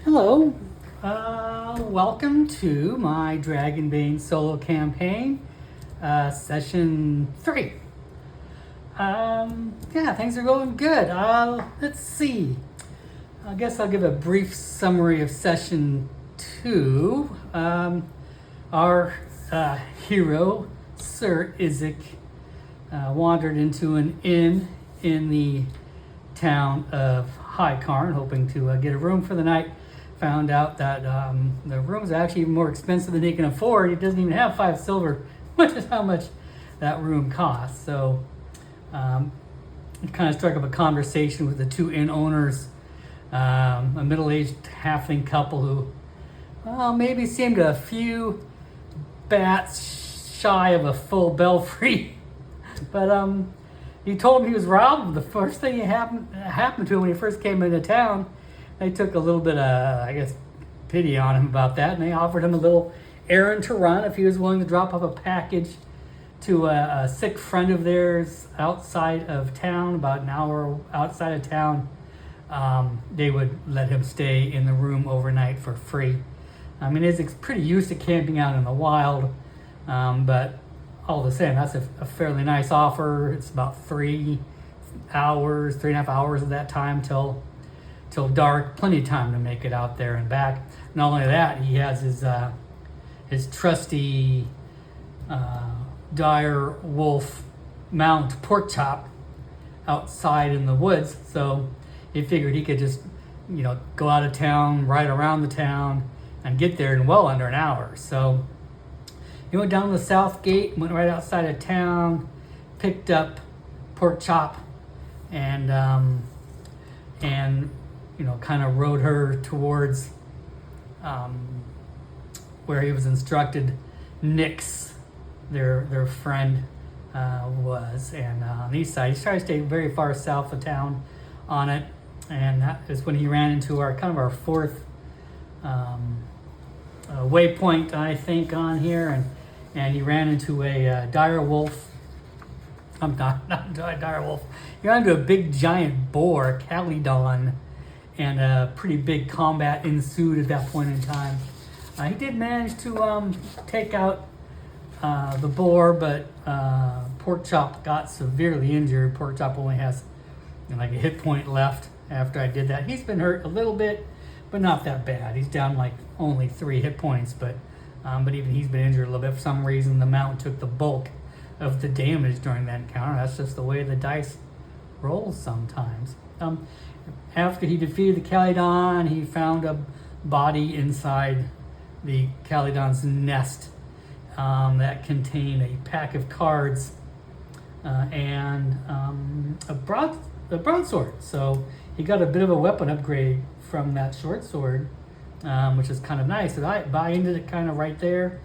Hello, welcome to my Dragonbane solo campaign, session 3. Yeah, things are going good. Let's see. I guess I'll give a brief summary of session 2. Our hero, Sir Isaac, wandered into an inn in the town of High Karn, hoping to get a room for the night. Found out that the room is actually more expensive than he can afford. He doesn't even have 5 silver, which is how much that room costs. So it kind of struck up a conversation with the 2 inn owners, a middle-aged halfling couple who, well, maybe seemed a few bats shy of a full belfry. But he told him he was robbed. The first thing happened to him when he first came into town. They took a little bit of, I guess, pity on him about that, and they offered him a little errand to run if he was willing to drop off a package to a sick friend of theirs outside of town, about an hour outside of town. They would let him stay in the room overnight for free. I mean, he's pretty used to camping out in the wild, but all the same, that's a fairly nice offer. It's about 3 hours, 3.5 hours of that time till dark. Plenty of time to make it out there and back. Not only that, he has his trusty dire wolf mount pork chop outside in the woods. So he figured he could just, go out of town, ride around the town, and get there in well under an hour. So he went down to the south gate, went right outside of town, picked up pork chop, and kind of rode her towards where he was instructed Nyx, their friend, was. And on the east side, he tried to stay very far south of town on it. And that is when he ran into our 4th waypoint, I think, on here. And he ran into a dire wolf. I'm not a dire wolf. He ran into a big giant boar, Calydon, and a pretty big combat ensued at that point in time. He did manage to take out the boar, but Pork Chop got severely injured. Pork Chop only has like a hit point left after I did that. He's been hurt a little bit, but not that bad. He's down like only 3 hit points, but even he's been injured a little bit. For some reason, the mount took the bulk of the damage during that encounter. That's just the way the dice roll sometimes. After he defeated the Calydon, he found a body inside the Calydon's nest that contained a pack of cards and a broadsword. So he got a bit of a weapon upgrade from that short sword, which is kind of nice. So I buy-ined it kind of right there.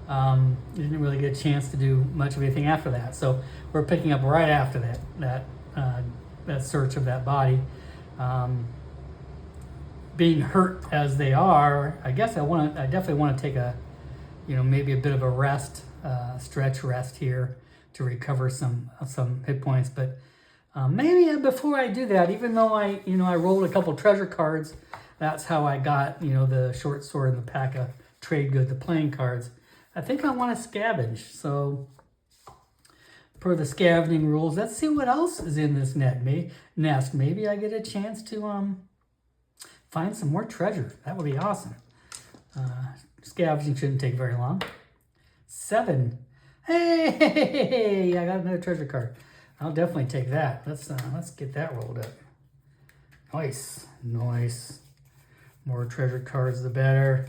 Didn't really get a chance to do much of anything after that. So we're picking up right after that search of that body. Being hurt as they are, I guess I definitely want to take maybe a bit of a rest, stretch rest here to recover some hit points. But maybe before I do that, even though I rolled a couple treasure cards, that's how I got, the short sword and the pack of trade good, the playing cards. I think I want to scavenge. So per the scavenging rules, let's see what else is in this nest. Maybe I get a chance to find some more treasure. That would be awesome. Scavenging shouldn't take very long. 7. Hey, I got another treasure card. I'll definitely take that. Let's get that rolled up. Nice. More treasure cards, the better.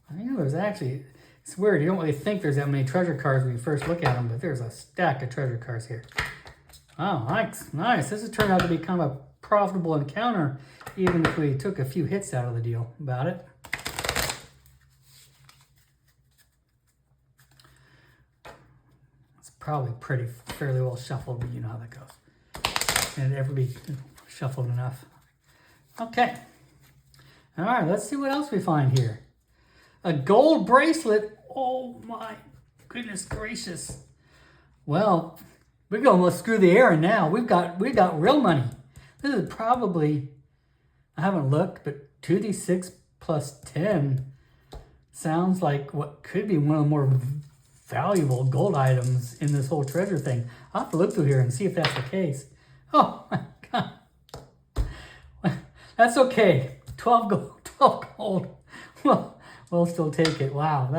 It's weird. You don't really think there's that many treasure cards when you first look at them, but there's a stack of treasure cards here. Oh, nice. This has turned out to be kind of a profitable encounter, even if we took a few hits out of the deal about it. It's probably fairly well shuffled, but you know how that goes. And it be shuffled enough. Okay. All right, let's see what else we find here. A gold bracelet. Oh my goodness gracious. Well, we're going to almost screw the errand now. We've got real money. This is probably, I haven't looked, but 2d6 plus 10 sounds like what could be one of the more valuable gold items in this whole treasure thing. I'll have to look through here and see if that's the case. Oh my God. That's okay. 12 gold. 12 gold. Well, we'll still take it. Wow,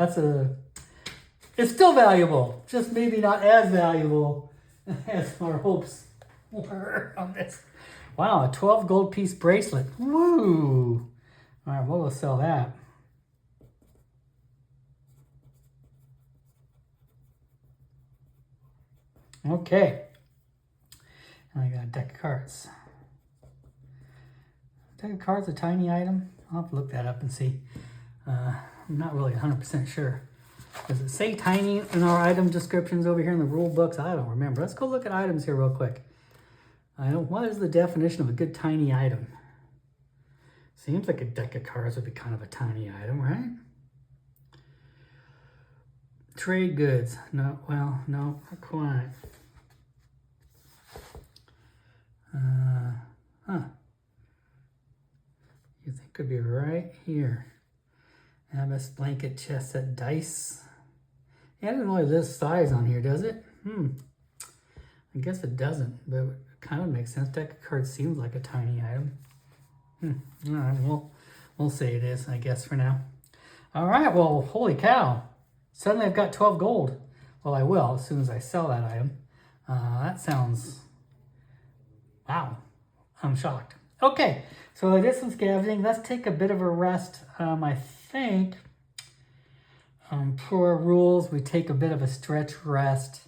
it's still valuable. Just maybe not as valuable as our hopes were on this. Wow, a 12 gold piece bracelet. Woo! All right, we'll sell that. Okay. And I got a deck of cards. Deck of cards, a tiny item. I'll have to look that up and see. I'm not really 100% sure. Does it say tiny in our item descriptions over here in the rule books? I don't remember. Let's go look at items here real quick. What is the definition of a good tiny item? Seems like a deck of cards would be kind of a tiny item, right? Trade goods. No, well, no, not quite. You think could be right here. Amethyst blanket, chest set, dice. Yeah, it doesn't really list size on here, does it? I guess it doesn't, but it kind of makes sense. Deck of cards seems like a tiny item. All right, we'll say it is, I guess, for now. All right, well, holy cow. Suddenly I've got 12 gold. Well, I will as soon as I sell that item. That sounds... Wow, I'm shocked. Okay, so I did some scavenging. Let's take a bit of a rest. I think for rules, we take a bit of a stretch rest.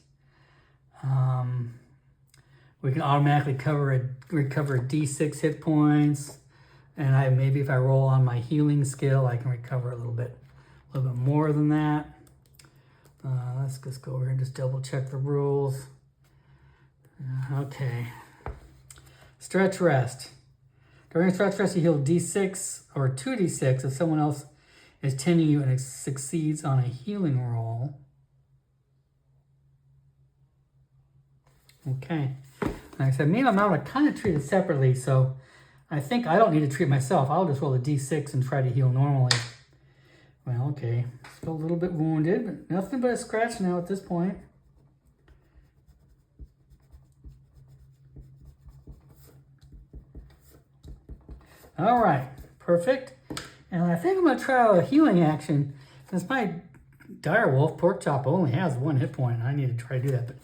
We can automatically recover D6 hit points. And maybe if I roll on my healing skill, I can recover a little bit more than that. Let's just go over here and just double check the rules. Okay. Stretch rest. During stretch rest, you heal D6 or 2d6 if someone else is tending you and succeeds on a healing roll. Okay. Like I said, me and Mount are kind of treated separately, so I think I don't need to treat myself. I'll just roll a d6 and try to heal normally. Well, okay. Still a little bit wounded, but nothing but a scratch now at this point. All right, perfect. And I think I'm going to try out a healing action. Since my direwolf, pork chop, only has 1 hit point, I need to try to do that. But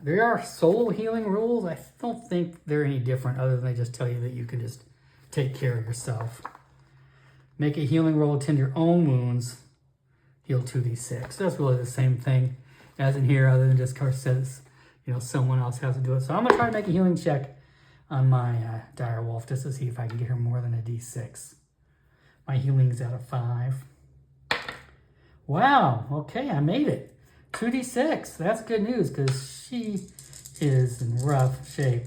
there are solo healing rules. I don't think they're any different other than they just tell you that you can just take care of yourself. Make a healing roll, tend your own wounds, heal 2d6. That's really the same thing as in here, other than just says, someone else has to do it. So I'm going to try to make a healing check on my direwolf just to see if I can get her more than a d6. My healing's out of 5. Wow, okay, I made it. 2d6, that's good news because she is in rough shape.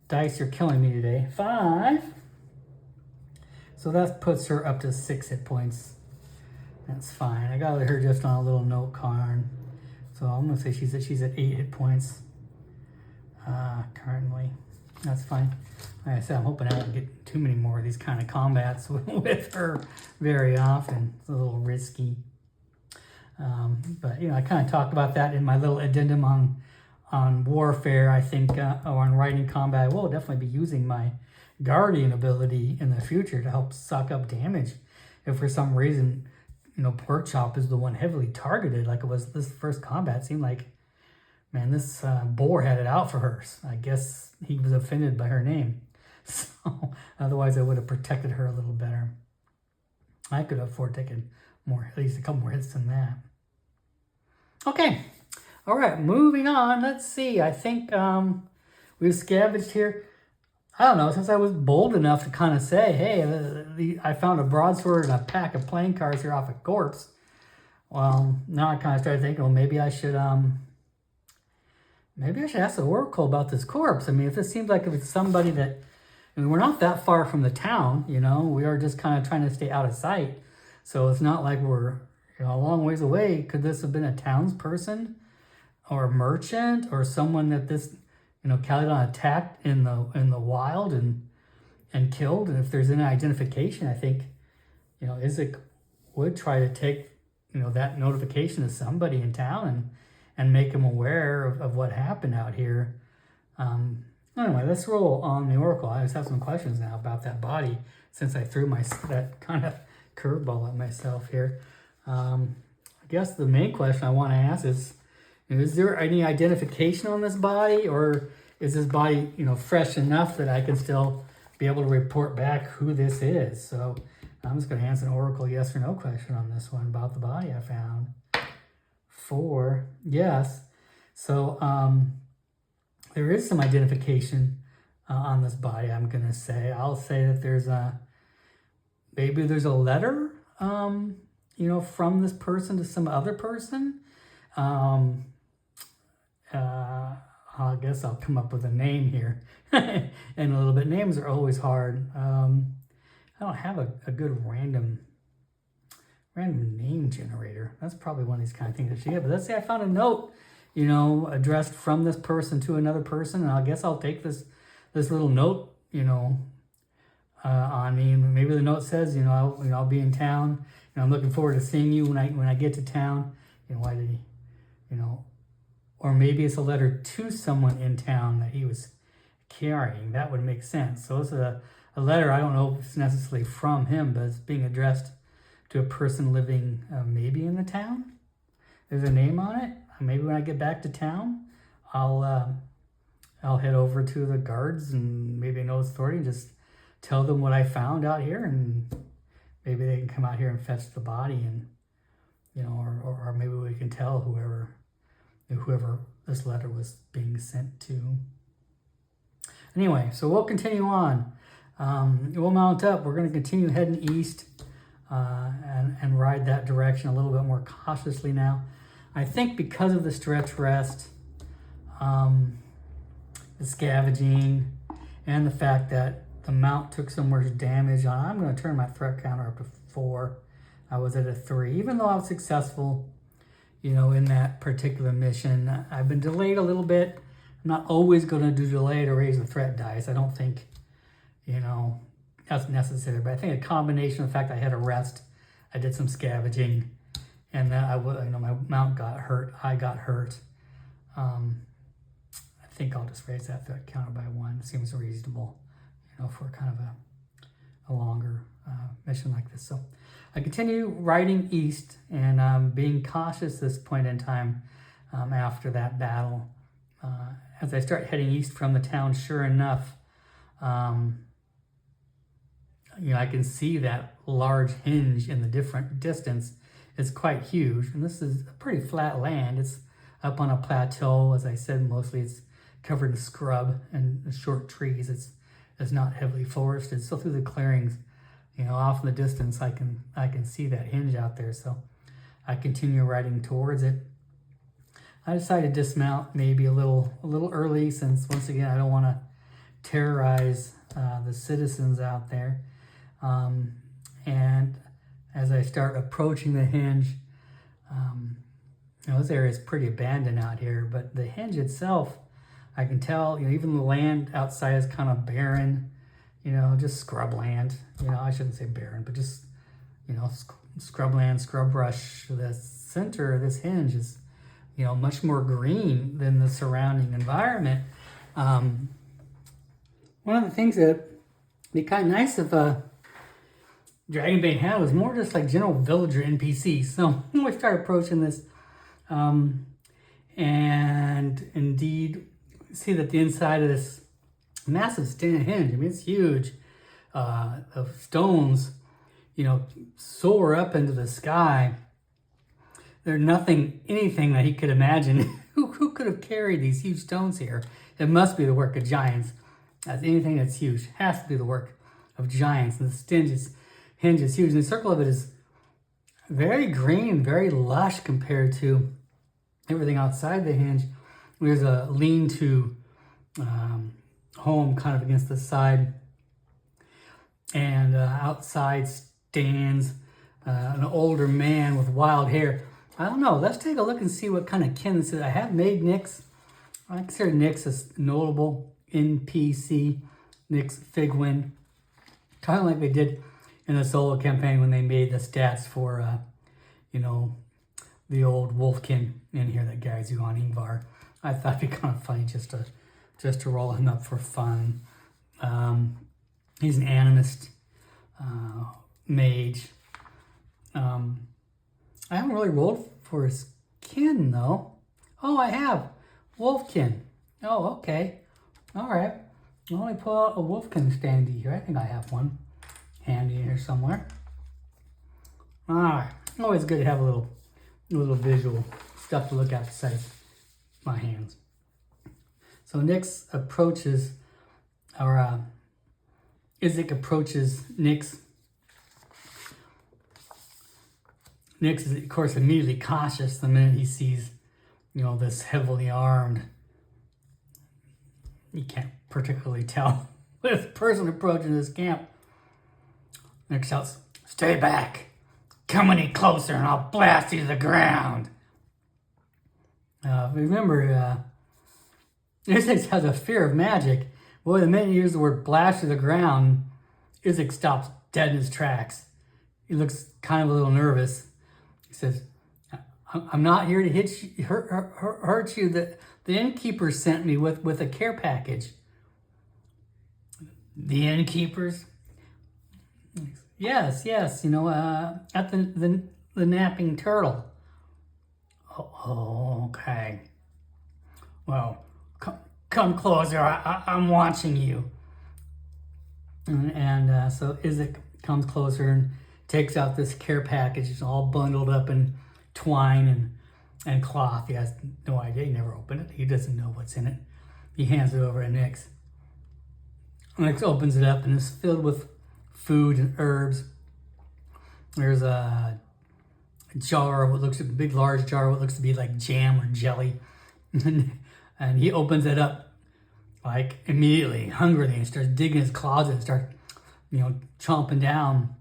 Dice, you're killing me today. 5. So that puts her up to 6 hit points. That's fine. I got her just on a little note card. So I'm going to say she's at 8 hit points currently. That's fine. Like I said, I'm hoping I don't get too many more of these kind of combats with her very often. It's a little risky. But, I kind of talked about that in my little addendum on warfare. I think, or on writing combat, I will definitely be using my guardian ability in the future to help suck up damage. If for some reason, pork chop is the one heavily targeted, like it was this first combat, it seemed like, man, this boar had it out for her. I guess he was offended by her name. So otherwise I would have protected her a little better. I could afford taking at least a couple more hits than that. Okay. All right, moving on. Let's see. I think we've scavenged here. I don't know, since I was bold enough to kind of say, hey, I found a broadsword and a pack of playing cards here off a corpse. Well, now I kind of started thinking, well, maybe I should ask the Oracle about this corpse. I mean, if it seems like if it's somebody that, we're not that far from the town, we are just kind of trying to stay out of sight. So it's not like we're a long ways away. Could this have been a townsperson or a merchant or someone that this, Caledon attacked in the wild and and killed. And if there's any identification, I think, Isaac would try to take, that notification to somebody in town and make them aware of what happened out here. Anyway, let's roll on the oracle. I just have some questions now about that body since I threw that kind of curveball at myself here. I guess the main question I want to ask is there any identification on this body, or is this body, fresh enough that I can still be able to report back who this is? So I'm just going to answer an oracle yes or no question on this one about the body I found. 4, yes. So there is some identification on this body, I'm going to say. I'll say that maybe there's a letter, from this person to some other person. I guess I'll come up with a name here and a little bit. Names are always hard. I don't have a good random name generator. That's probably one of these kind of things that she had. But let's say I found a note, addressed from this person to another person, and I guess I'll take this little note, on me. And maybe the note says, I'll be in town. I'm looking forward to seeing you when I get to town. Why did he, or maybe it's a letter to someone in town that he was carrying. That would make sense. So it's a letter. I don't know if it's necessarily from him, but it's being addressed to a person living maybe in the town. There's a name on it. Maybe when I get back to town, I'll head over to the guards and maybe know authority and just tell them what I found out here, and maybe they can come out here and fetch the body, and or maybe we can tell whoever this letter was being sent to. Anyway, so we'll continue on. We'll mount up. We're going to continue heading east and ride that direction a little bit more cautiously now. I think because of the stretch rest, the scavenging, and the fact that the mount took so much damage on, I'm going to turn my threat counter up to 4. I was at a 3. Even though I was successful, in that particular mission, I've been delayed a little bit. I'm not always going to do delay to raise the threat dice. I don't think, that's necessary. But I think a combination of the fact I had a rest, I did some scavenging, and then my mount got hurt. I got hurt. I think I'll just raise that threat counter by 1. It seems reasonable, for kind of a longer mission like this. So I continue riding east and being cautious this point in time after that battle. As I start heading east from the town, sure enough, I can see that large hinge in the different distance. It's quite huge, and this is a pretty flat land. It's up on a plateau, as I said. Mostly it's covered in scrub and short trees. It's not heavily forested. So through the clearings, off in the distance, I can see that hinge out there. So I continue riding towards it. I decided to dismount maybe a little early, since once again I don't want to terrorize the citizens out there. And as I start approaching the hinge, this area is pretty abandoned out here, but the hinge itself, I can tell, even the land outside is kind of barren, just scrub land. I shouldn't say barren, but just, scrub land, scrub brush. The center of this hinge is, much more green than the surrounding environment. One of the things that would be kind of nice if Dragonbane had was more just like general villager NPCs. So we start approaching this, and indeed see that the inside of this massive stand hinge, it's huge. The stones, soar up into the sky. There's anything that he could imagine. Who could have carried these huge stones here? It must be the work of giants. As anything that's huge has to be the work of giants. And the hinge is huge. And the circle of it is very green, very lush compared to everything outside the hinge. There's a lean-to home kind of against the side. And outside stands an older man with wild hair. I don't know. Let's take a look and see what kind of kin this is. I have made Nyx. I consider Nyx a notable NPC. Nyx Figwin. kind of like they did in the solo campaign when they made the stats for, you know, the old Wolfkin in here, that guy's on Ingvar. I thought it'd be kind of funny just to roll him up for fun. He's an animist mage. I haven't really rolled for his kin though. Oh, I have Wolfkin. Oh, okay. All right. Let me pull out a Wolfkin standee here. I think I have one handy here somewhere. All right. Always good to have a little visual stuff to look at besides my hands. So Nyx approaches, or Isaac approaches Nyx. Nyx is, of course, immediately cautious the minute he sees, you know, this heavily armed. You can't particularly tell this person approaching this camp. Nyx shouts, "Stay back! Come any closer and I'll blast you to the ground!" Remember, Isaac has a fear of magic. Well, the minute you use the word blast to the ground, Isaac stops dead in his tracks. He looks kind of a little nervous. He says, "I'm not here to hurt you. The innkeeper sent me with a care package." The innkeepers? Yes, you know, at the napping turtle. Oh, okay. Well, come closer. I'm watching you. And so Isaac comes closer and takes out this care package. It's all bundled up in twine and cloth. He has no idea. He never opened it. He doesn't know what's in it. He hands it over to Nyx. Nyx opens it up and it's filled with food and herbs. There's a jar of what looks like a big, large jar of what looks to be like jam or jelly. And he opens it up like immediately, hungrily, and starts digging his closet and starts, you know, chomping down,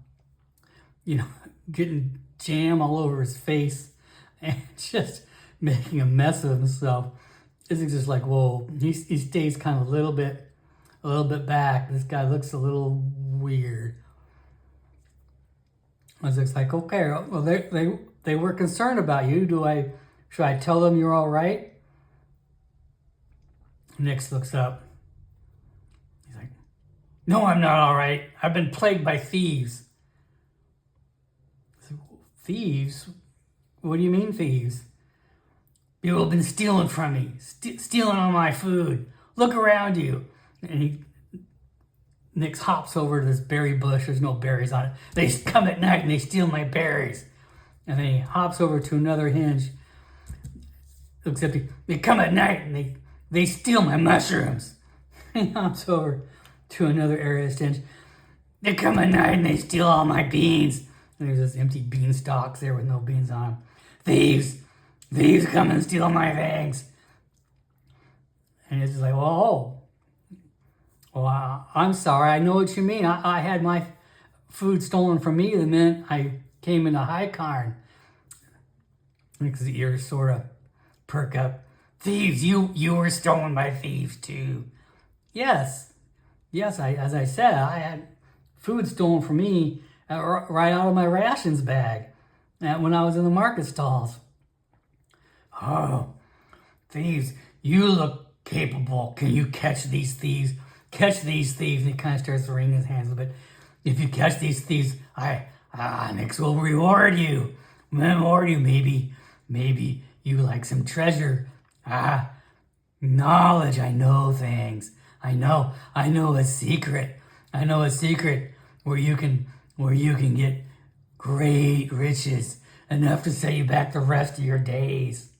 you know, getting jam all over his face and just making a mess of himself. It's just like, whoa. He stays kind of a little bit back. This guy looks a little weird. I was like, okay, well, they were concerned about you. Should I tell them you're all right? Nyx looks up. He's like, "No, I'm not all right. I've been plagued by thieves." I said, "Thieves? What do you mean thieves?" "People have been stealing from me, stealing all my food. Look around you." And Nyx hops over to this berry bush. There's no berries on it. "They come at night and they steal my berries." And then he hops over to another hinge. Except they come at night and they steal my mushrooms. He hops over to another area of hinge. "They come at night and they steal all my beans." And there's this empty bean stalks there with no beans on them. Thieves come and steal my things." And it's just like, well, I'm sorry. I know what you mean. I had my food stolen from me the minute I came into High Karn. Nyx's ears sort of perk up. "Thieves, you were stolen by thieves too." Yes, as I said, I had food stolen from me right out of my rations bag when I was in the market stalls. "Oh, thieves, you look capable. Can you catch these thieves? Catch these thieves." And he kind of starts wringing his hands a bit. "If you catch these thieves, Nyx will reward you. Maybe you like some treasure. Knowledge. I know things. I know a secret. I know a secret where you can get great riches, enough to set you back the rest of your days."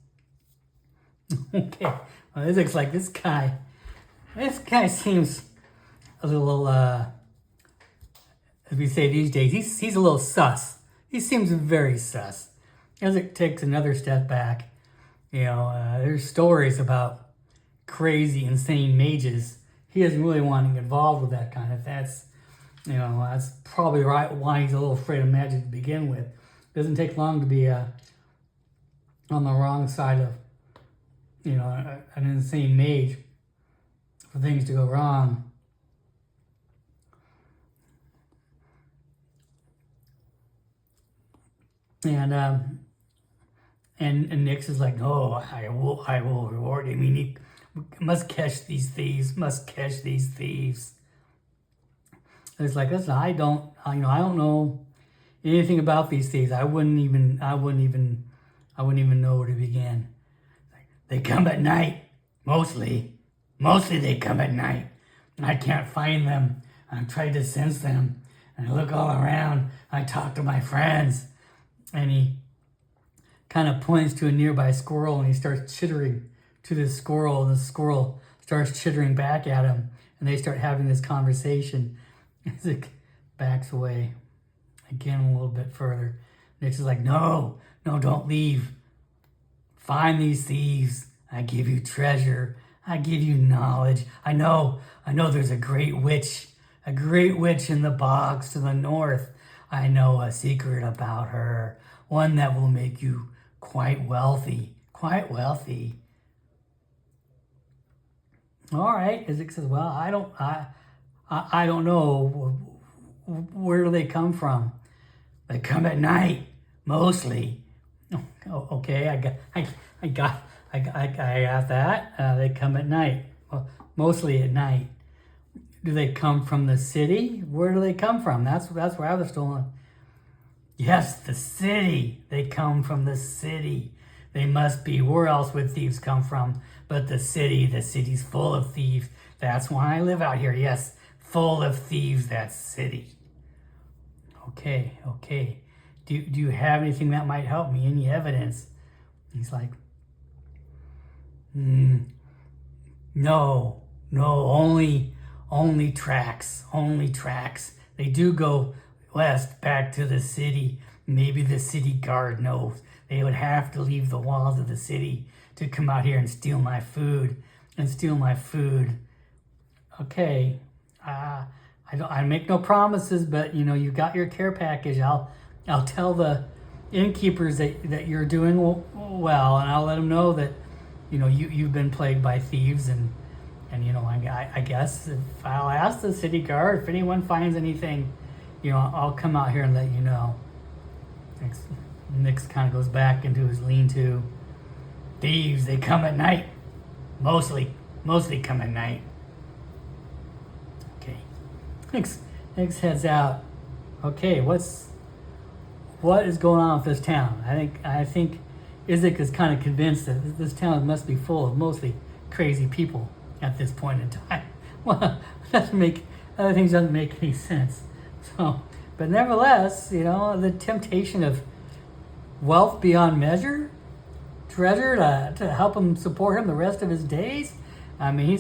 Okay, well, this looks like this guy seems a little, as we say these days, he's a little sus. He seems very sus. As it takes another step back, you know, there's stories about crazy, insane mages. He doesn't really want to get involved with that kind of. That's probably right why he's a little afraid of magic to begin with. It doesn't take long to be on the wrong side of, you know, an insane mage for things to go wrong. And Nix is like, no, I will reward him. He must catch these thieves. Must catch these thieves. It's like, listen, I don't know anything about these thieves. I wouldn't even know where to begin. They come at night, mostly. Mostly they come at night. I can't find them. I've tried to sense them. And I look all around. I talk to my friends. And he kind of points to a nearby squirrel and he starts chittering to this squirrel. And the squirrel starts chittering back at him. And they start having this conversation. Isaac backs away again a little bit further. Nix is like, no, don't leave. Find these thieves. I give you treasure. I give you knowledge. I know there's a great witch in the bogs to the north. I know a secret about her, one that will make you quite wealthy. All right, Isaac says, well, I don't know. Where do they come from? They come at night, mostly. Oh, okay, I got that. They come at night, well, mostly at night. Do they come from the city? Where do they come from? That's where I was stolen. Yes, the city. They come from the city. They must be. Where else would thieves come from? But the city's full of thieves. That's why I live out here. Yes, full of thieves, that city. Okay. Do you have anything that might help me? Any evidence? He's like, no, only tracks. They do go west back to the city. Maybe the city guard knows. They would have to leave the walls of the city to come out here and steal my food. Okay, I make no promises, but you got your care package. I'll tell the innkeepers that you're doing well, and I'll let them know that you've been plagued by thieves, and I guess if I'll ask the city guard if anyone finds anything, I'll come out here and let you know. Nix kind of goes back into his lean-to. Thieves, they come at night. Mostly come at night. Okay. Nix heads out. Okay, what is going on with this town? I think Isaac is kind of convinced that this town must be full of mostly crazy people at this point in time. Well, other things doesn't make any sense. So, but nevertheless, the temptation of wealth beyond measure, treasure to help him support him the rest of his days. I mean,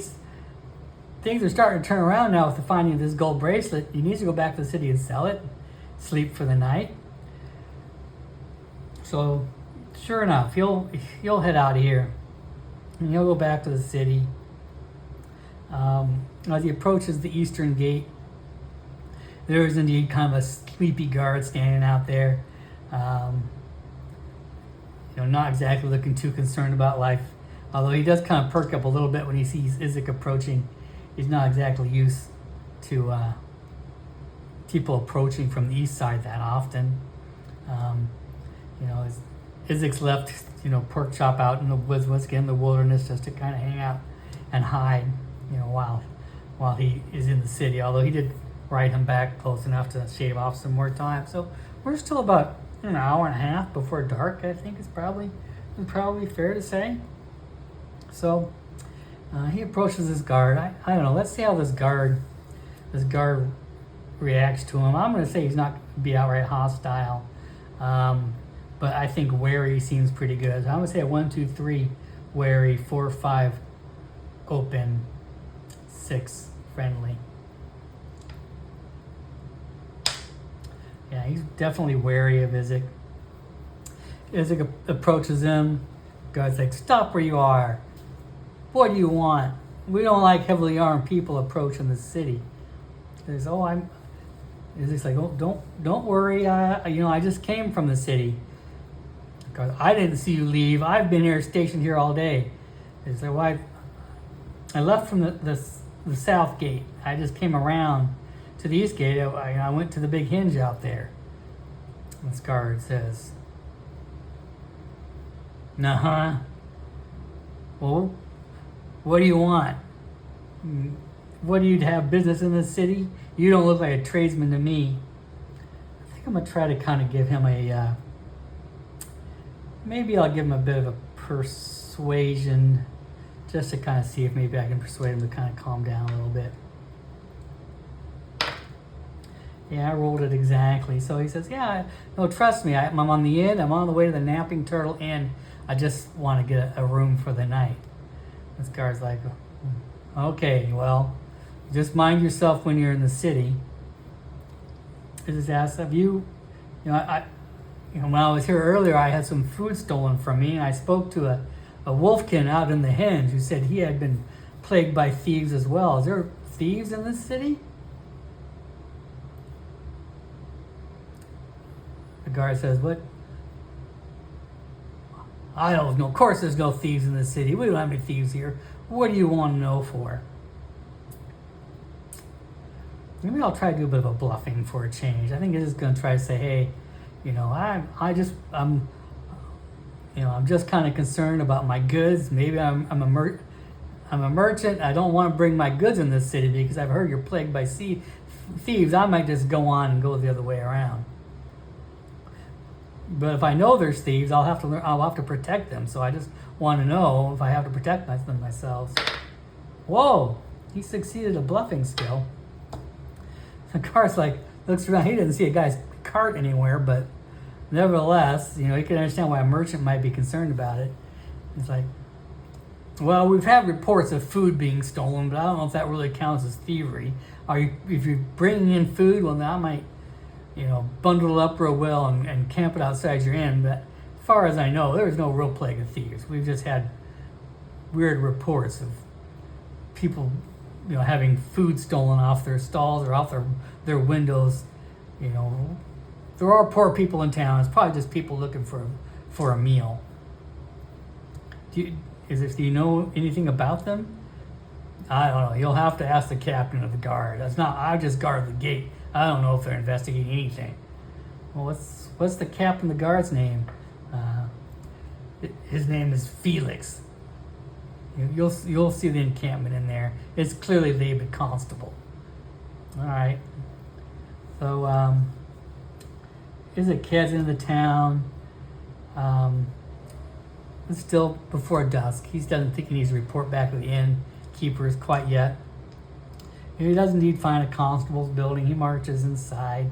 things are starting to turn around now with the finding of this gold bracelet. He needs to go back to the city and sell it, sleep for the night. So, sure enough, he'll head out of here, and he'll go back to the city. As he approaches the eastern gate, there is indeed kind of a sleepy guard standing out there. Not exactly looking too concerned about life, although he does kind of perk up a little bit when he sees Isaac approaching. He's not exactly used to people approaching from the east side that often. Isaac's left, pork chop out in the woods once again, in the wilderness, just to kind of hang out and hide, while he is in the city. Although he did ride him back close enough to shave off some more time. So we're still about an hour and a half before dark, I think is probably fair to say. So he approaches this guard. I don't know. Let's see how this guard reacts to him. I'm going to say he's not going to be outright hostile. But I think wary seems pretty good. So I'm going to say a 1, 2, 3 wary, 4, 5 open, 6 friendly. Yeah, he's definitely wary of Isaac. Isaac approaches him. Guard's like, stop where you are. What do you want? We don't like heavily armed people approaching the city. He says, Isaac's like, don't worry. I just came from the city. Guard, I didn't see you leave. I've been here, stationed here all day. He's like, well, I left from the south gate. I just came around to the east gate. I went to the big hinge out there. This guard says, Uh-huh. Well, what do you want? What do you have business in the city? You don't look like a tradesman to me. I think I'm gonna try to kind of give him a, maybe I'll give him a bit of a persuasion, just to kind of see if maybe I can persuade him to kind of calm down a little bit. Yeah, I rolled it exactly. So he says, yeah, no, trust me, I'm on the inn. I'm on the way to the Napping Turtle Inn. I just want to get a room for the night. This guard's like, okay, well, just mind yourself when you're in the city. I just asked, have you know, when I was here earlier, I had some food stolen from me, and I spoke to a wolfkin out in the henge who said he had been plagued by thieves as well. Is there thieves in this city? The guard says, what? I don't know. Of course there's no thieves in the city. We don't have any thieves here. What do you want to know for? Maybe I'll try to do a bit of a bluffing for a change. I think I'm just going to try to say, hey, I'm just kind of concerned about my goods. Maybe I'm a merchant. I don't want to bring my goods in this city because I've heard you're plagued by thieves. I might just go on and go the other way around. But if I know there's thieves, I'll have to protect them. So I just want to know if I have to protect them myself. Whoa! He succeeded a bluffing skill. The guard's like, looks around. He didn't see a guy's cart anywhere, but nevertheless, he can understand why a merchant might be concerned about it. It's like, well, we've had reports of food being stolen, but I don't know if that really counts as thievery. If you're bringing in food, well, then I might, bundle it up real well and camp it outside your inn. But as far as I know, there's no real plague of thieves. We've just had weird reports of people, having food stolen off their stalls or off their windows. There are poor people in town. It's probably just people looking for a meal. Do you know anything about them? I don't know. You'll have to ask the captain of the guard. I just guard the gate. I don't know if they're investigating anything. Well, what's the captain of the guard's name? His name is Felix. You'll see the encampment in there. It's clearly labeled constable. All right. So there's a kid in the town. It's still before dusk. He doesn't think he needs to report back to the innkeepers quite yet. He does indeed find a constable's building. He marches inside.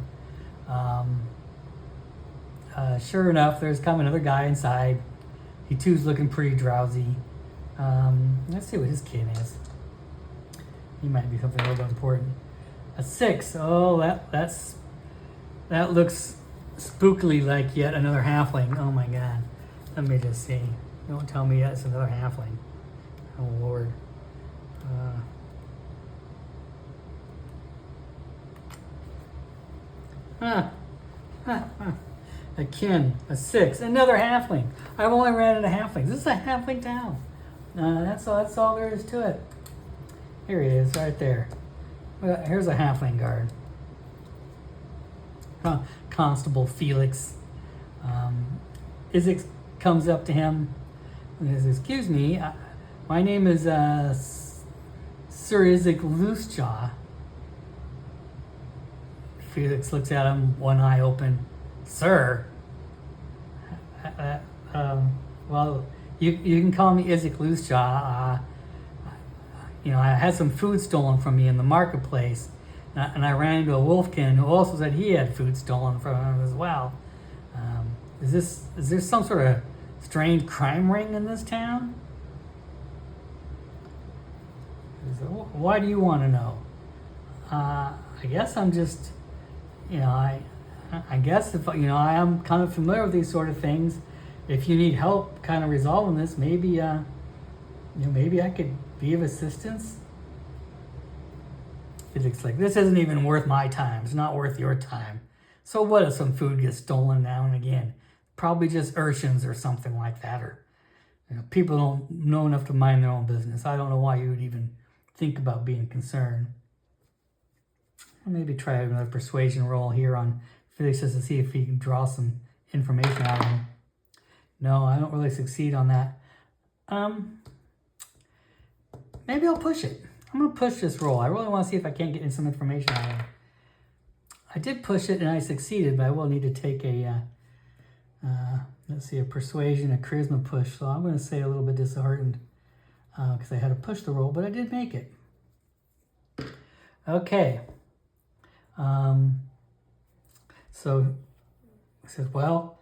Sure enough, there's come another guy inside. He too's looking pretty drowsy. Let's see what his kin is. He might be something a little bit important. A 6. Oh, that looks spookily like yet another halfling. Oh my god. Let me just see. Don't tell me that's another halfling. Oh lord. A kin, a 6, another halfling. I've only ran into halflings. This is a halfling town. That's all there is to it. Here he is, right there. Here's a halfling guard. Constable Felix. Isaac comes up to him and says, excuse me, my name is Sir Isaac Loosejaw. Felix looks at him, one eye open. Sir? Well, you can call me Isaac Loosejaw. I had some food stolen from me in the marketplace, and I ran into a wolfkin who also said he had food stolen from him as well. Is there some sort of strange crime ring in this town? Why do you want to know? I guess I'm just, I guess if I am kind of familiar with these sort of things. If you need help kind of resolving this, maybe maybe I could be of assistance. Felix like, this isn't even worth my time. It's not worth your time. So what if some food gets stolen now and again? Probably just urchins or something like that, or people don't know enough to mind their own business. I don't know why you would even think about being concerned. I'll maybe try another persuasion roll here on Felix just to see if he can draw some information out of him. No, I don't really succeed on that. Maybe I'll push it. I'm going to push this roll. I really want to see if I can't get some information out of it. I did push it and I succeeded, but I will need to take a, let's see, a persuasion, a charisma push. So I'm going to say a little bit disheartened because I had to push the roll, but I did make it. Okay. So I said, well,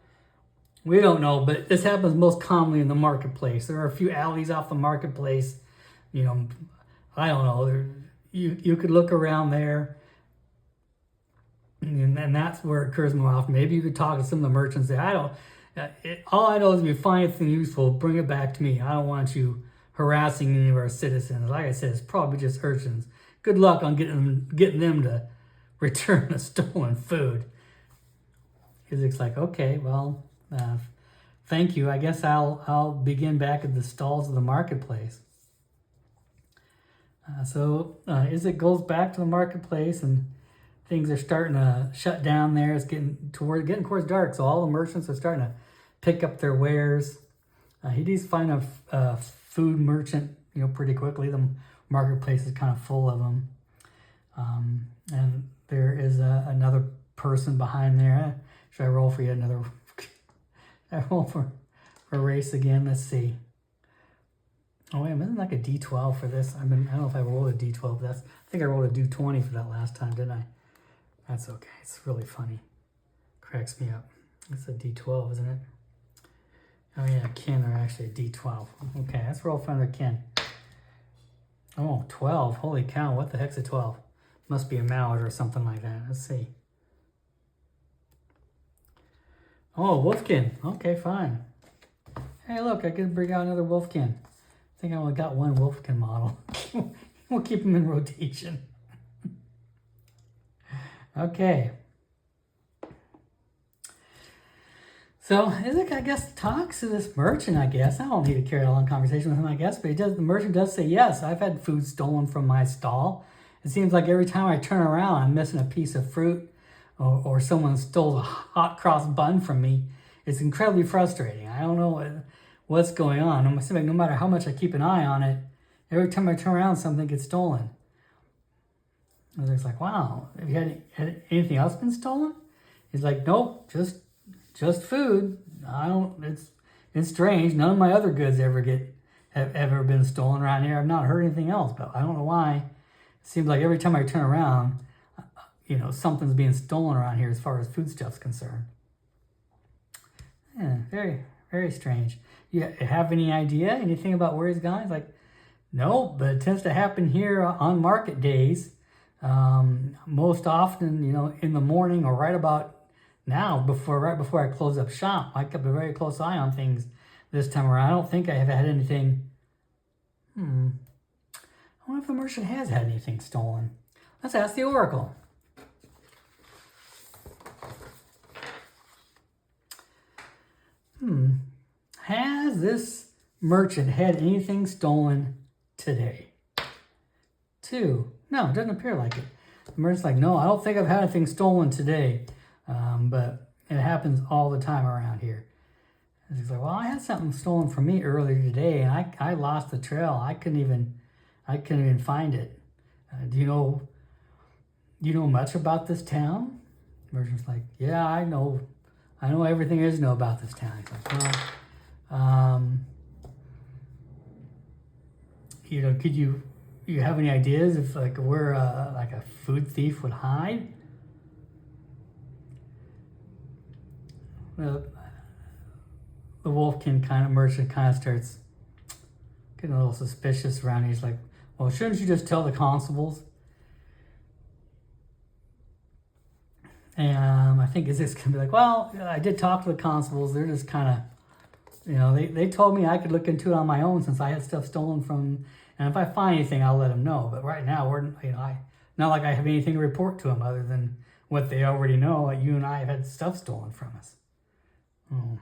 we don't know, but this happens most commonly in the marketplace. There are a few alleys off the marketplace. You know, I don't know. You could look around there, and that's where it occurs more often. Maybe you could talk to some of the merchants. Say, all I know is if you find anything useful, bring it back to me. I don't want you harassing any of our citizens. Like I said, it's probably just urchins. Good luck on getting them to return the stolen food. It's like, okay, well, thank you. I guess I'll begin back at the stalls of the marketplace. So Isaac goes back to the marketplace, and things are starting to shut down there. It's getting towards dark, so all the merchants are starting to pick up their wares. He does find a food merchant, pretty quickly. The marketplace is kind of full of them, and there is another person behind there. Should I roll for yet another? I roll for race again. Let's see. Oh wait, isn't like a D12 for this? I don't know if I rolled a D12. I think I rolled a D20 for that last time, didn't I? That's okay. It's really funny. Cracks me up. It's a D12, isn't it? Oh yeah, Ken are actually a D12. Okay, let's roll for another Ken. Oh, 12. Holy cow, what the heck's a 12? Must be a mallet or something like that. Let's see. Oh, Wolfkin. Okay, fine. Hey, look, I could bring out another Wolfkin. I think I only got one Wolfkin model. We'll keep them in rotation. Okay. So Isaac, I guess, talks to this merchant, I guess. I don't need to carry a long conversation with him, I guess, but the merchant does say, yes, I've had food stolen from my stall. It seems like every time I turn around, I'm missing a piece of fruit or someone stole a hot cross bun from me. It's incredibly frustrating. I don't know what's going on. I'm assuming no matter how much I keep an eye on it, every time I turn around, something gets stolen. And it's like, wow, have you had anything else been stolen? He's like, nope, just food. It's strange. None of my other goods have ever been stolen around here. I've not heard anything else, but I don't know why. It seems like every time I turn around, something's being stolen around here as far as foodstuff's concerned. Yeah, very, very strange. You have any idea, anything about where he's gone? He's like, no, but it tends to happen here on market days. Most often, in the morning or right about now, right before I close up shop. I kept a very close eye on things this time around. I don't think I have had anything. I wonder if the merchant has had anything stolen. Let's ask the Oracle. Has this merchant had anything stolen today? 2. No, it doesn't appear like it. The merchant's like, no, I don't think I've had anything stolen today. But it happens all the time around here. And he's like, well, I had something stolen from me earlier today, and I lost the trail. I couldn't even find it. Do you know much about this town? The merchant's like, yeah, I know everything there is to know about this town. He's like, well, could you have any ideas if where a food thief would hide? Well, the Wolfkin merchant starts getting a little suspicious around here. He's like, well, shouldn't you just tell the constables? And I think Isaac's going to be like, well, I did talk to the constables. They're just they told me I could look into it on my own since I had stuff stolen from, and if I find anything, I'll let them know. But right now, not like I have anything to report to them other than what they already know, that you and I have had stuff stolen from us. Oh,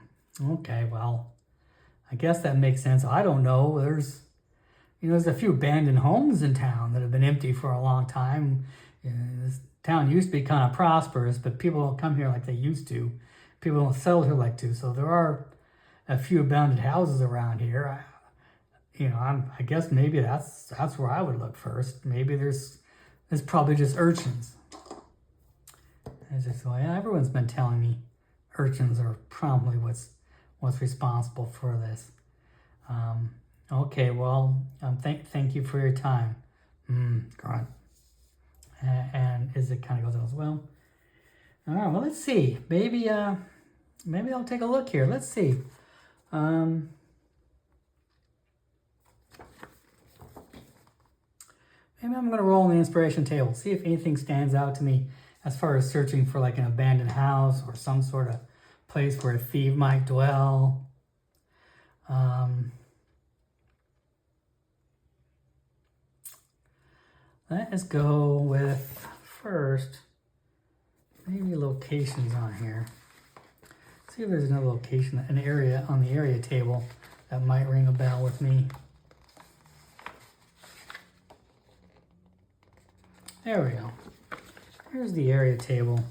okay, well, I guess that makes sense. I don't know. There's a few abandoned homes in town that have been empty for a long time. This town used to be kind of prosperous, but people don't come here like they used to. People don't settle here like to. So there are a few abandoned houses around here. I guess maybe that's where I would look first. Maybe there's probably just urchins. It's just like, yeah, everyone's been telling me urchins are probably what's responsible for this. Okay, well, thank you for your time. Grunt. And Isaac kind of goes as well. All right, well, let's see. Maybe I'll take a look here. Let's see. Maybe I'm going to roll on the inspiration table, see if anything stands out to me as far as searching for like an abandoned house or some sort of place where a thief might dwell. Let's go with first, maybe locations on here. See if there's another location, an area on the area table that might ring a bell with me. There we go. Here's the area table.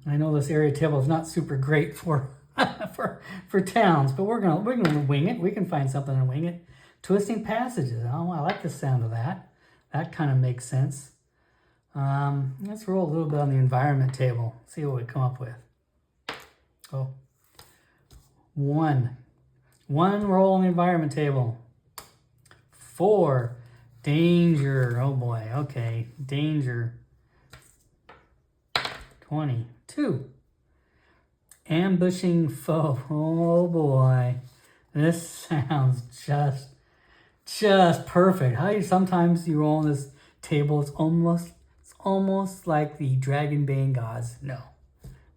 I know this area table is not super great for for towns, but we're gonna wing it. We can find something and wing it. Twisting passages. Oh, I like the sound of that. That kind of makes sense. Let's roll a little bit on the environment table. See what we come up with. Oh, one roll on the environment table. 4. Danger. Oh boy. Okay. Danger. 22. Ambushing foe. Oh boy. This sounds just perfect. Sometimes you roll on this table, it's almost like the Dragonbane gods know.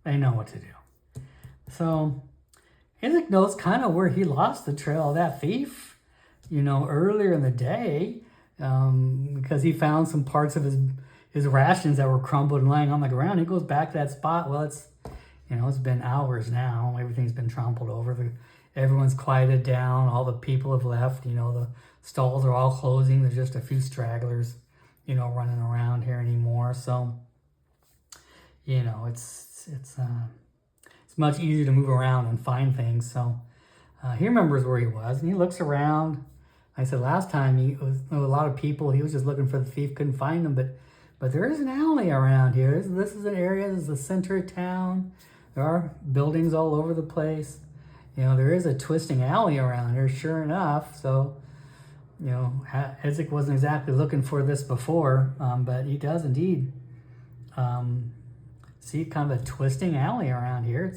They know what to do. So Isaac knows kind of where he lost the trail of that thief, earlier in the day, because he found some parts of his rations that were crumbled and lying on the ground. He goes back to that spot. Well, it's been hours now. Everything's been trampled over. Everyone's quieted down. All the people have left. The stalls are all closing. There's just a few stragglers, running around here anymore. So, it's much easier to move around and find things. So he remembers where he was, and he looks around. Like I said last time, there was a lot of people. He was just looking for the thief, couldn't find him. But there is an alley around here. This is an area. This is the center of town. There are buildings all over the place. There is a twisting alley around here, sure enough. So, Isaac wasn't exactly looking for this before, but he does indeed see kind of a twisting alley around here.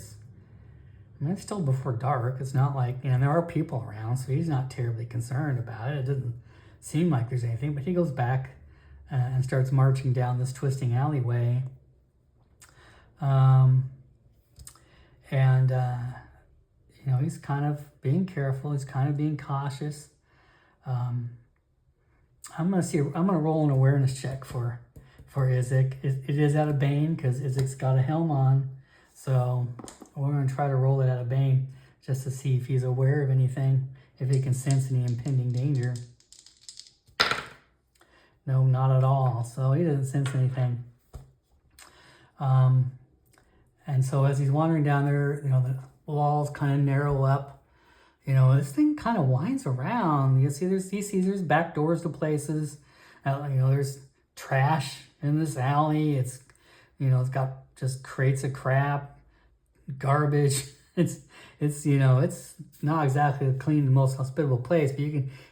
It's still before dark. It's not like, there are people around, so he's not terribly concerned about it. It doesn't seem like there's anything, but he goes back and starts marching down this twisting alleyway. He's kind of being careful. He's kind of being cautious. I'm gonna roll an awareness check for Isaac. It is out of Bane because Isaac's got a helm on. So we're gonna try to roll it out of Bane just to see if he's aware of anything, if he can sense any impending danger. No, not at all. So he doesn't sense anything. And so as he's wandering down there, the walls kind of narrow up. This thing kind of winds around. He sees there's back doors to places. There's trash in this alley. It's got just crates of crap, garbage. It's not exactly the clean and most hospitable place, but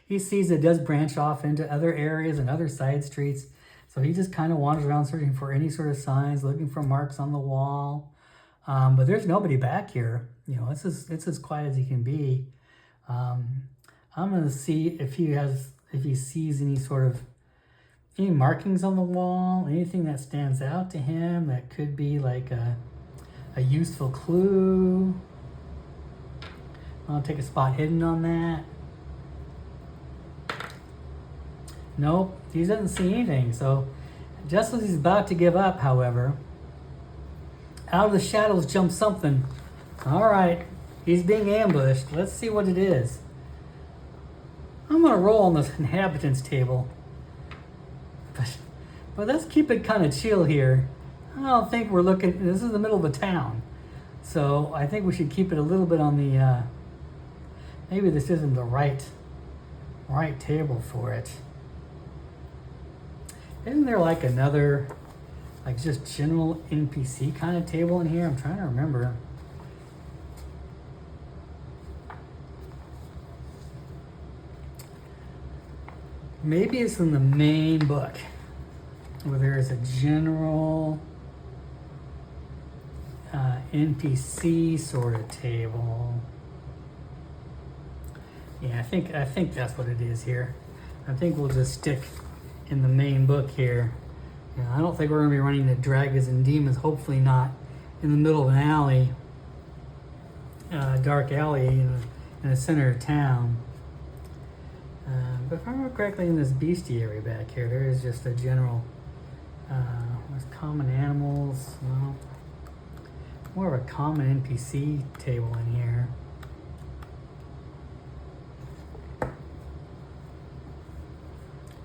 he sees it does branch off into other areas and other side streets. So he just kind of wanders around searching for any sort of signs, looking for marks on the wall. But there's nobody back here. It's as quiet as he can be. I'm gonna see if he sees any markings on the wall, anything that stands out to him that could be like a useful clue. I'll take a spot hidden on that. Nope, he doesn't see anything. So just as he's about to give up, however, out of the shadows jumps something. All right, he's being ambushed. Let's see what it is. I'm gonna roll on this inhabitants table, but let's keep it kind of chill here. I don't think we're looking. This is the middle of the town, So I think we should keep it a little bit on the, maybe this isn't the right table for it. Isn't there like another, like just general NPC kind of table in here? I'm trying to remember. Maybe it's in the main book where there is a general NPC sort of table. Yeah, I think that's what it is here. I think we'll just stick in the main book here. Yeah, I don't think we're going to be running into dragons and demons. Hopefully not in the middle of an alley, dark alley in the center of town. But if I remember correctly, in this bestiary back here, there is just a general, there's common animals. Well, more of a common NPC table in here.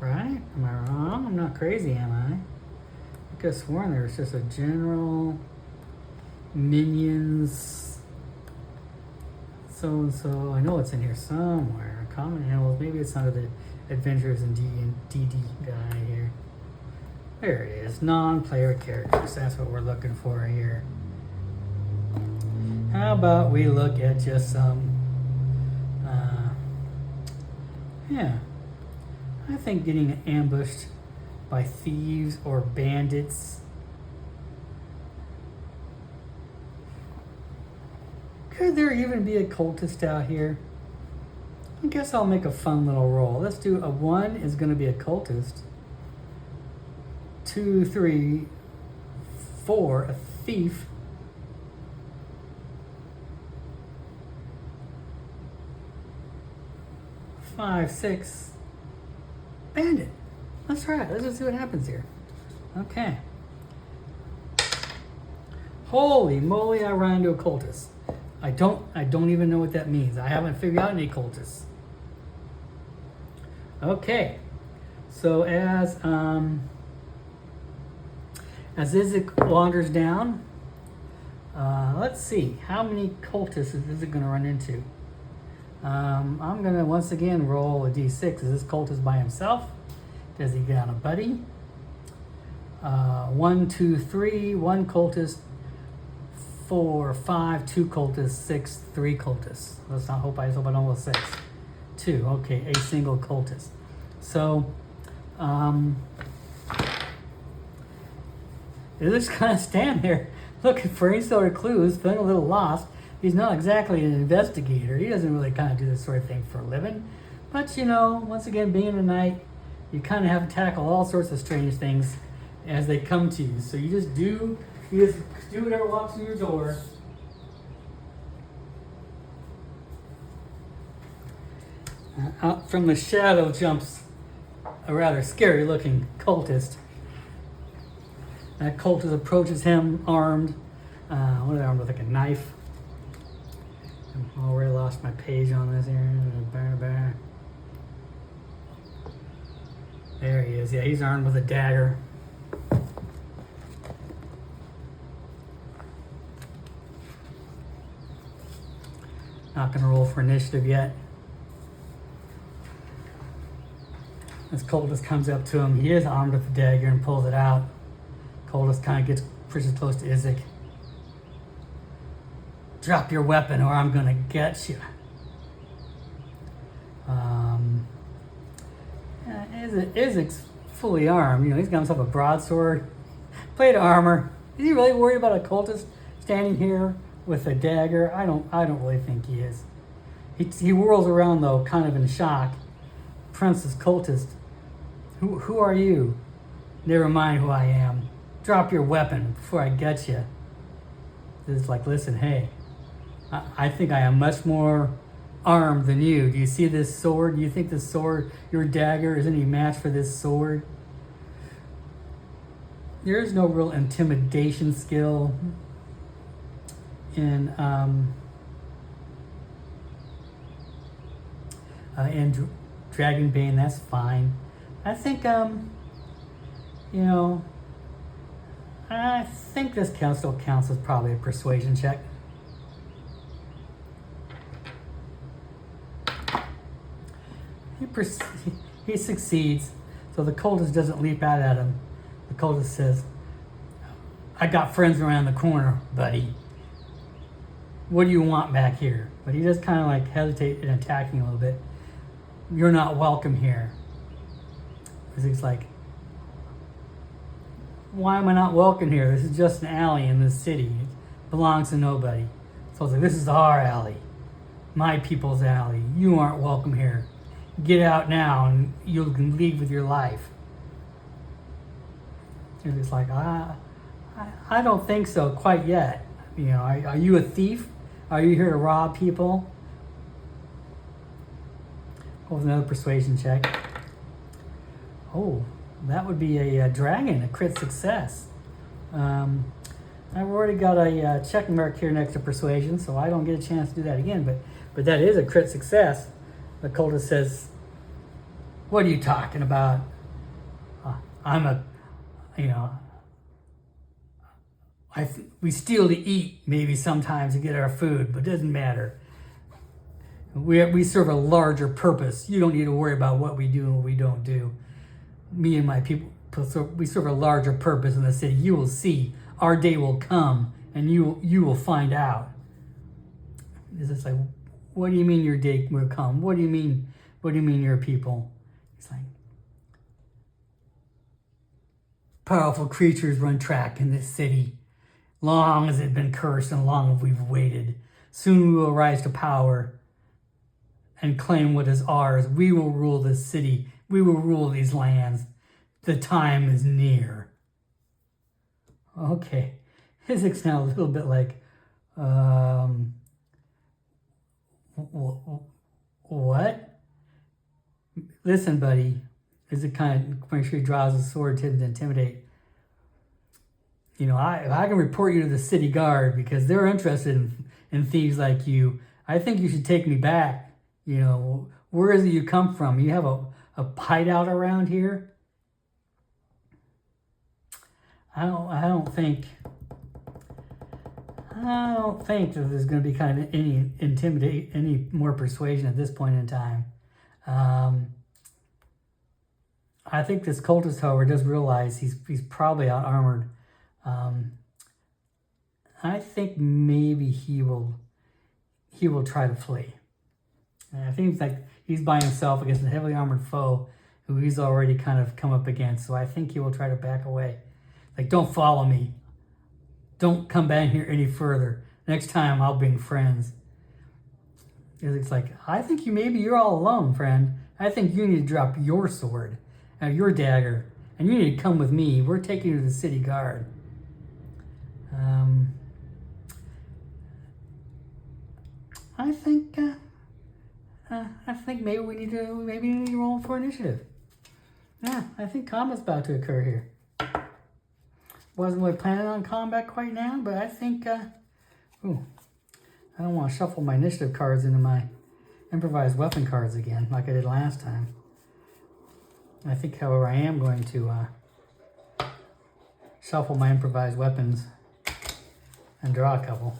Right? Am I wrong? I'm not crazy, am I? I could have sworn there was just a general minions. So and so. I know it's in here somewhere. Common animals. Maybe it's under the Adventures in D&D guy here. There it is. Non-player characters. That's what we're looking for here. How about we look at just some, yeah. I think getting ambushed by thieves or bandits. Could there even be a cultist out here? I guess I'll make a fun little roll. Let's do a 1 is going to be a cultist. 2, 3, 4, a thief. 5, 6, bandit. Let's try it. Let's just see what happens here. Okay. Holy moly, I ran into a cultist. I don't even know what that means. I haven't figured out any cultists. Okay. So as Isaac wanders down, let's see, how many cultists is it going to run into? I'm going to once again roll a d6. Is this cultist by himself? Does he get on a buddy? 1, 2, 3, 1 cultist, 4, 5, 2 cultists, 6, 3 cultists. Let's not hope I don't roll 6. 2, okay, a single cultist. So, he'll just kind of stand there looking for any sort of clues, feeling a little lost. He's not exactly an investigator. He doesn't really kind of do this sort of thing for a living. But, you know, once again, being a knight, you kind of have to tackle all sorts of strange things as they come to you. So you just do whatever walks in your door. Out from the shadow jumps a rather scary looking cultist. That cultist approaches him armed. What are they armed with? Like a knife. I've already lost my page on this here. There he is. Yeah, he's armed with a dagger. Not going to roll for initiative yet. This cultist comes up to him. He is armed with a dagger and pulls it out. Cultist kind of gets pretty close to Isaac. Drop your weapon or I'm going to get you. Isaac's fully armed. You know, he's got himself a broadsword, plate of armor. Is he really worried about a cultist standing here with a dagger? I don't really think he is. He whirls around though, kind of in shock. Princess cultist, who are you? Never mind who I am. Drop your weapon before I get you. It's like, listen, hey, I think I am much more armed than you. Do you see this sword? Do you think this sword, your dagger, is any match for this sword? There is no real intimidation skill in Dragonbane. That's fine. I think you know, I think this still counts as probably a persuasion check. he succeeds. So the cultist doesn't leap out at him. The cultist says, I got friends around the corner, buddy. What do you want back here? But he does kind of like hesitate in attacking a little bit. You're not welcome here. He's like, why am I not welcome here? This is just an alley in this city. It belongs to nobody. So I was like, this is our alley. My people's alley. You aren't welcome here. Get out now and you can leave with your life. And it's like, I don't think so quite yet. You know, are you a thief? Are you here to rob people? What was another persuasion check? Oh, that would be a dragon, a crit success. I've already got a check mark here next to persuasion, so I don't get a chance to do that again. But that is a crit success. The cultist says, "What are you talking about? We steal to eat maybe sometimes to get our food, but it doesn't matter. We serve a larger purpose. You don't need to worry about what we do and what we don't do. Me and my people, we serve a larger purpose in the city. You will see. Our day will come, and you will find out." It's just like, what do you mean your day will come? What do you mean your people? It's like, powerful creatures run track in this city. Long has it been cursed and long have we waited. Soon we will rise to power and claim what is ours. We will rule this city. We will rule these lands. The time is near. Okay. Physics now a little bit like, what? Listen, buddy. Is it kind of make sure he draws his sword to intimidate? You know, if I can report you to the city guard because they're interested in thieves like you, I think you should take me back. You know, where is it you come from? You have a hideout around here? I don't think that there's going to be kind of any more persuasion at this point in time. I think this cultist, however, does realize he's probably out armored. I think maybe he will try to flee. And I think it's like he's by himself against a heavily armored foe who he's already kind of come up against. So I think he will try to back away. Like, don't follow me. Don't come back here any further. Next time I'll bring friends. It's like, I think you're all alone, friend. I think you need to drop your sword, your dagger, and you need to come with me. We're taking you to the city guard. I think maybe we need to roll for initiative. Yeah, I think combat's about to occur here. Wasn't really planning on combat quite now, but I think, I don't want to shuffle my initiative cards into my improvised weapon cards again, like I did last time. I think, however, I am going to shuffle my improvised weapons and draw a couple.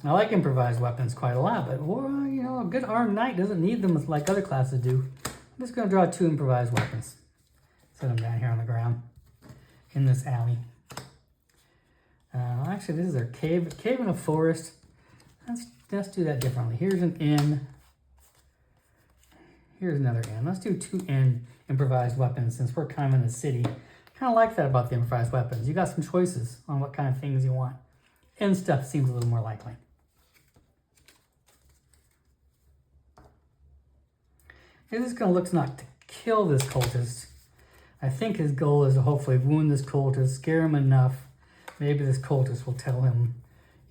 I like improvised weapons quite a lot, but a good armed knight doesn't need them like other classes do. I'm just going to draw 2 improvised weapons. Set them down here on the ground in this alley. Actually, this is our cave in a forest. Let's do that differently. Here's an inn. Here's another inn. Let's do 2 inn improvised weapons since we're kind of in the city. Kind of like that about the improvised weapons. You got some choices on what kind of things you want. Inn stuff seems a little more likely. This is going to look not to kill this cultist. I think his goal is to hopefully wound this cultist, scare him enough. Maybe this cultist will tell him,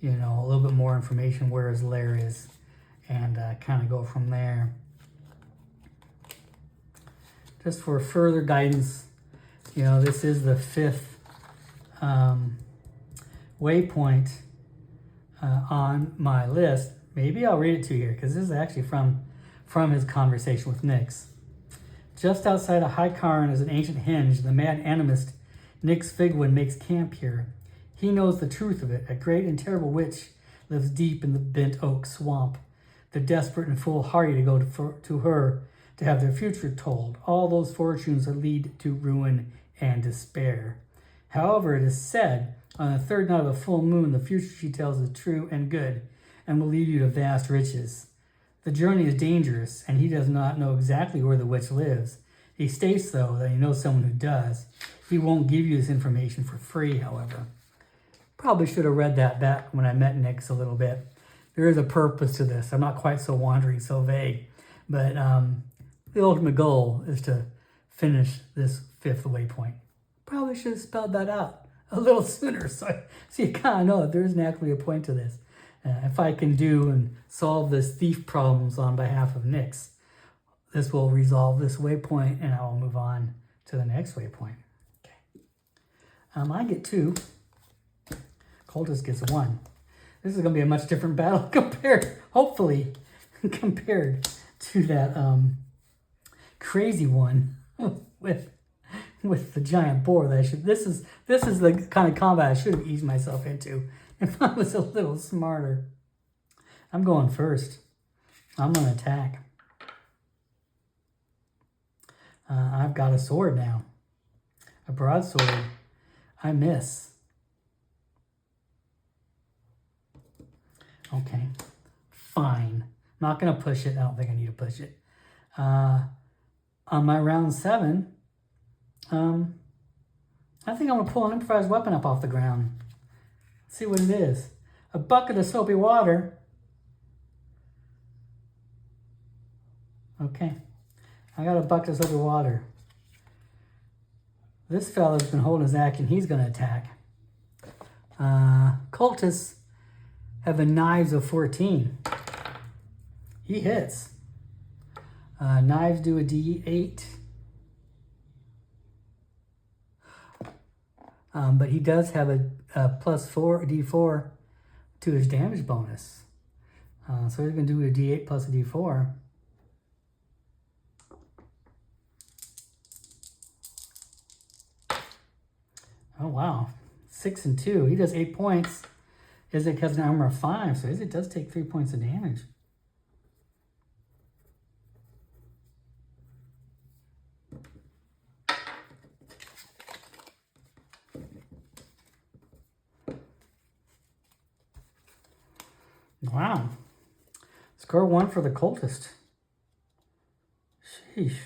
a little bit more information where his lair is, and kind of go from there. Just for further guidance, this is the 5th waypoint on my list. Maybe I'll read it to you here because this is actually from his conversation with Nyx. Just outside of High Karn is an ancient henge. The mad animist Nyx Figwin makes camp here. He knows the truth of it. A great and terrible witch lives deep in the bent oak swamp. the desperate and foolhardy to go to her to have their future told. All those fortunes that lead to ruin and despair. However, it is said, on the third night of a full moon, the future she tells is true and good, and will lead you to vast riches. The journey is dangerous, and he does not know exactly where the witch lives. He states, though, that he knows someone who does. He won't give you this information for free, however. Probably should have read that back when I met Nix a little bit. There is a purpose to this. I'm not quite so wandering, so vague. But the ultimate goal is to finish this 5th waypoint. Probably should have spelled that out a little sooner, so you kind of know that there isn't actually a point to this. If I can do and solve this thief problems on behalf of Nix, this will resolve this waypoint, and I will move on to the next waypoint. Okay. I get 2. Cultist gets 1. This is going to be a much different battle hopefully, compared to that crazy one with the giant boar that I should. This is the kind of combat I should have eased myself into if I was a little smarter. I'm going first. I'm going to attack. I've got a sword now. A broadsword. I miss. Okay. Fine. Not going to push it. I don't think I need to push it. On my round 7, I think I'm going to pull an improvised weapon up off the ground. See what it is. A bucket of soapy water. Okay. I got a bucket of soapy water. This fella's been holding his action. He's going to attack. Cultists have a knives of 14. He hits. Knives do a D8. But he does have a +4, a D4 to his damage bonus. So he's going to do a D8 plus a D4. Oh, wow. 6 and 2. He does 8 points. Isaac has an armor of 5, so Isaac does take 3 points of damage. Wow. Score 1 for the cultist. Sheesh.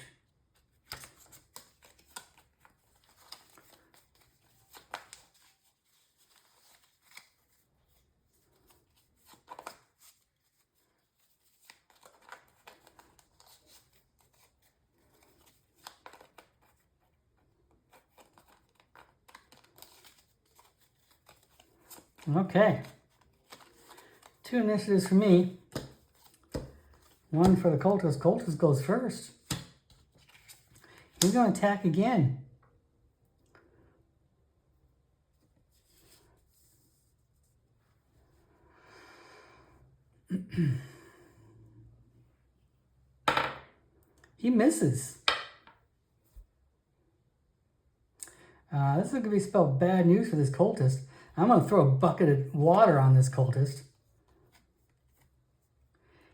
Okay. 2 initiatives for me. 1 for the cultist. Cultist goes first. He's going to attack again. He misses. This is going to be spelled bad news for this cultist. I'm going to throw a bucket of water on this cultist.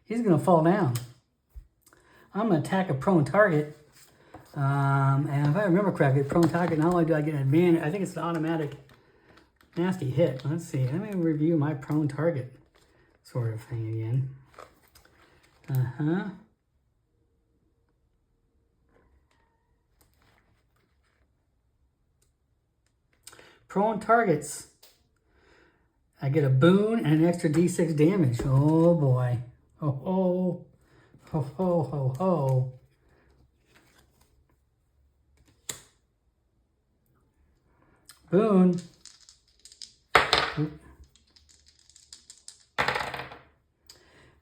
He's going to fall down. I'm going to attack a prone target. And if I remember correctly, prone target, not only do I get an advantage, I think it's an automatic nasty hit. Let's see. Let me review my prone target sort of thing again. Prone targets. I get a boon and an extra D6 damage. Oh boy. Ho ho. Ho ho ho ho. Boon. Oop.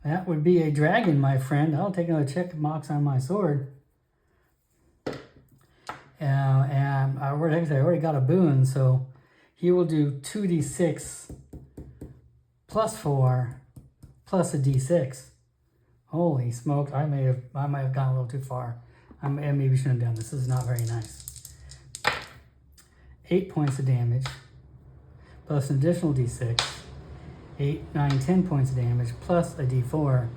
That would be a dragon, my friend. I'll take another check box on my sword. And I already got a boon, so he will do 2d6 plus 4 plus a d6. Holy smokes! I might have gone a little too far. I maybe shouldn't have done this. This is not very nice. 8 points of damage plus an additional d6. 8, 9, 10 points of damage plus a d4.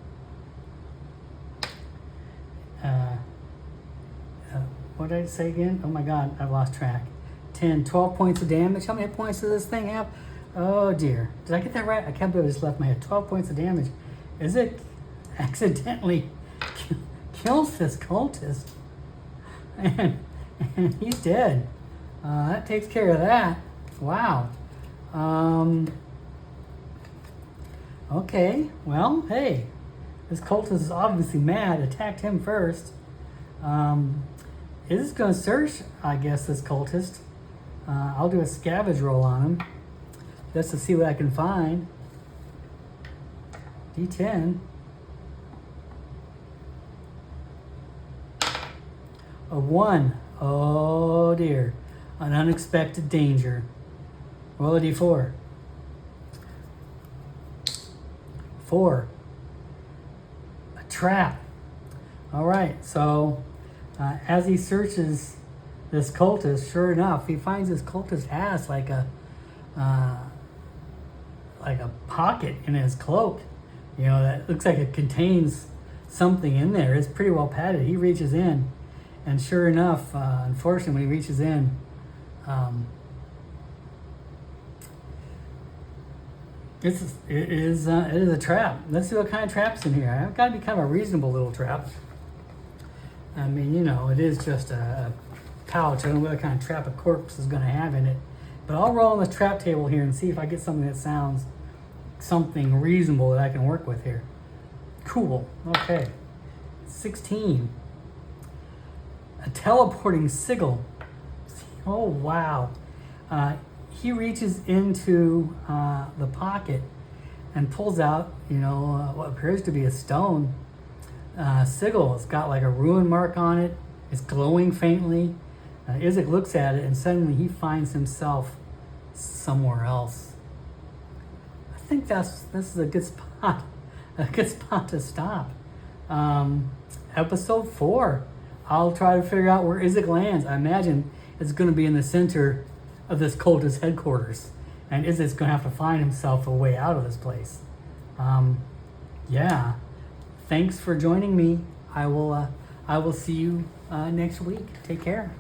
what did I say again? Oh my God, I've lost track. 10, 12 points of damage. How many hit points does this thing have? Oh dear. Did I get that right? I can't believe I just left my head. 12 points of damage. Is it accidentally kills this cultist? And he's dead. That takes care of that. Wow. Okay. Well, hey. This cultist is obviously mad. Attacked him first. Is this going to search, I guess, this cultist? I'll do a scavenge roll on him just to see what I can find. D10. A 1. Oh dear. An unexpected danger. Roll a D4. 4. A trap. All right, so as he searches this cultist, sure enough, he finds this cultist has like a pocket in his cloak, you know, that looks like it contains something in there. It's pretty well padded. He reaches in, and sure enough, unfortunately, when he reaches in, it is a trap. Let's see what kind of trap's in here. I've got to be kind of a reasonable little trap. I mean, you know, it is just a pouch. I don't know what kind of trap a corpse is going to have in it. But I'll roll on the trap table here and see if I get something that sounds something reasonable that I can work with here. Cool. Okay. 16. A teleporting sigil. Oh, wow. He reaches into the pocket and pulls out, you know, what appears to be a stone sigil. It's got like a ruin mark on it. It's glowing faintly. Isaac looks at it and suddenly he finds himself somewhere else. I think this is a good spot to stop. Episode 4. I'll try to figure out where Isaac lands. I imagine it's going to be in the center of this cultist headquarters, and Isaac's going to have to find himself a way out of this place. Yeah. Thanks for joining me. I will see you next week. Take care.